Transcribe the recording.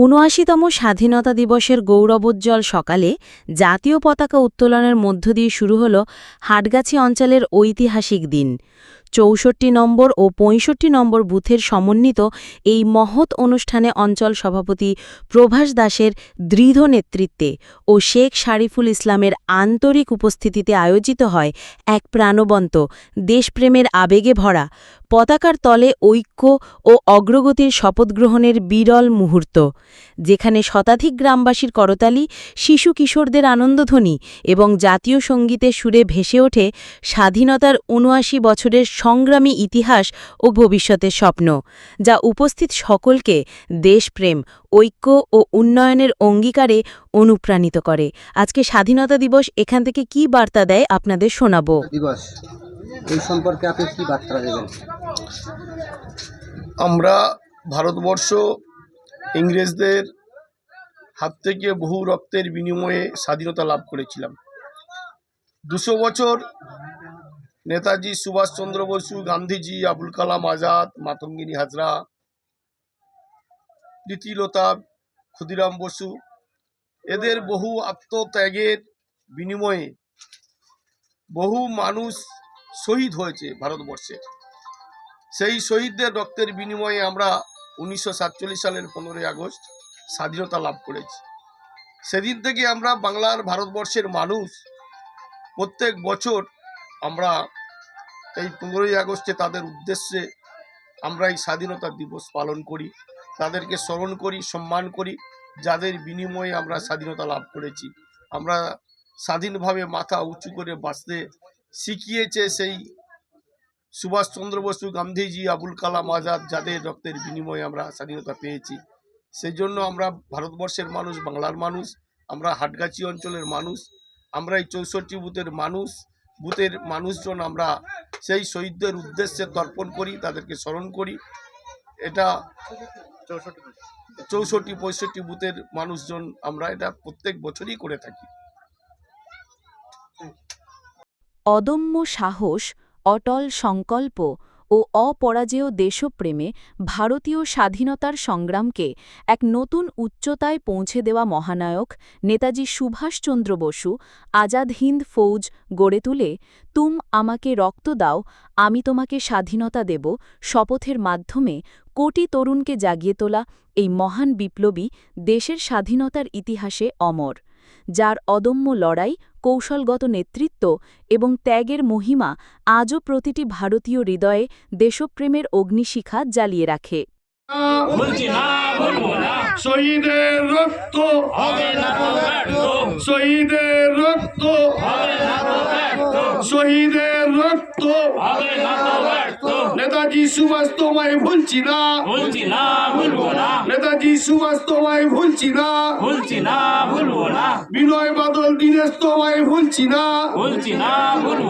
৭৯তম স্বাধীনতা দিবসের গৌরবোজ্জ্বল সকালে জাতীয় পতাকা উত্তোলনের মধ্য দিয়ে শুরু হল হাটগাছি অঞ্চলের ঐতিহাসিক দিন। ৬৪ নম্বর ও ৬৫ নম্বর বুথের সমন্বিত এই মহৎ অনুষ্ঠানে অঞ্চল সভাপতি প্রভাস দাসের দৃঢ় নেতৃত্বে ও শেখ শারিফুল ইসলামের আন্তরিক উপস্থিতিতে আয়োজিত হয় এক প্রাণবন্ত, দেশপ্রেমের আবেগে ভরা, পতাকার তলে ঐক্য ও অগ্রগতির শপথগ্রহণের বিরল মুহূর্ত, যেখানে শতাধিক গ্রামবাসীর করতালি, শিশু কিশোরদের আনন্দধ্বনি এবং জাতীয় সঙ্গীতের সুরে ভেসে ওঠে স্বাধীনতার ৭৯ বছরের সংগ্রামী ইতিহাস ও ভবিষ্যতের স্বপ্ন, যা উপস্থিত সকলকে দেশপ্রেম, ঐক্য ও উন্নয়নের অঙ্গীকারে অনুপ্রাণিত করে। আজকে স্বাধীনতা দিবস এখান থেকে কি বার্তা দেয় আপনাদের শোনাব। দিবস এই সম্পর্কে আপনি কি বার্তা দেবেন? আমরা ভারতবর্ষ ইংরেজদের হাত থেকে বহু রক্তের বিনিময়ে স্বাধীনতা লাভ করেছিলাম। ২০০ বছর নেতাজি সুভাষচন্দ্র বসু, গান্ধীজি, আবুল কালাম আজাদ, মাতঙ্গিনী হাজরা, প্রীতিলতা, ক্ষুদিরাম বসু, এদের বহু আত্মত্যাগের বিনিময়ে বহু মানুষ শহীদ হয়েছে ভারতবর্ষের। সেই শহীদদের রক্তের বিনিময়ে আমরা ১৯৪৭ সালের ১৫ই আগস্ট স্বাধীনতা লাভ করেছি। সেদিন থেকে আমরা বাংলার, ভারতবর্ষের মানুষ প্রত্যেক বছর আমরা এই ১৫ই আগস্টে তাদের উদ্দেশ্যে আমরা এই স্বাধীনতা দিবস পালন করি, তাদেরকে স্মরণ করি, সম্মান করি, যাদের বিনিময়ে আমরা স্বাধীনতা লাভ করেছি। আমরা স্বাধীনভাবে মাথা উঁচু করে বাঁচতে শিখিয়েছে সেই সুভাষচন্দ্র বসু, গান্ধীজি, আবুল কালাম আজাদ, যাদের রক্তের বিনিময়ে আমরা স্বাধীনতা পেয়েছি। সেই জন্য আমরা ভারতবর্ষের মানুষ, বাংলার মানুষ, আমরা হাটগাছি অঞ্চলের মানুষ, আমরা এই ৬৪ বুথের মানুষজন আমরা সেই শহীদদের উদ্দেশ্যে তর্পণ করি, তাদেরকে স্মরণ করি। এটা ৬৪-৬৫ বুথের মানুষজন আমরা এটা প্রত্যেক বছরই করে থাকি। অদম্য সাহস, অটল সংকল্প ও অপরাজেয় দেশপ্রেমে ভারতীয় স্বাধীনতার সংগ্রামকে এক নতুন উচ্চতায় পৌঁছে দেওয়া মহানায়ক নেতাজি সুভাষচন্দ্র বসু আজাদ হিন্দ ফৌজ গড়ে তুলে তুম আমাকে রক্ত দাও, আমি তোমাকে স্বাধীনতা দেব শপথের মাধ্যমে কোটি তরুণকে জাগিয়ে তোলা এই মহান বিপ্লবী দেশের স্বাধীনতার ইতিহাসে অমর, যার অদম্য লড়াই, কৌশলগত নেতৃত্ব এবং ত্যাগের মহিমা আজও প্রতিটি ভারতীয় হৃদয়ে দেশপ্রেমের অগ্নিশিখা জ্বালিয়ে রাখে। শহীদের রক্ত হবে না তো ব্যর্থ, শহীদের রক্ত হবে না তো ব্যর্থ, শহীদের রক্ত হবে না তো ব্যর্থ। নেতাজি সুভাষ তোমায় ভুলছি না, ভুলছি না, ভুলবো না। নেতাজি সুভাষ তোমায় ভুলছি না, ভুলছি না, ভুলবো না। বিনয় বাদল দীনেশ তোমায় ভুলছি না, ভুলছি না, ভুলবো।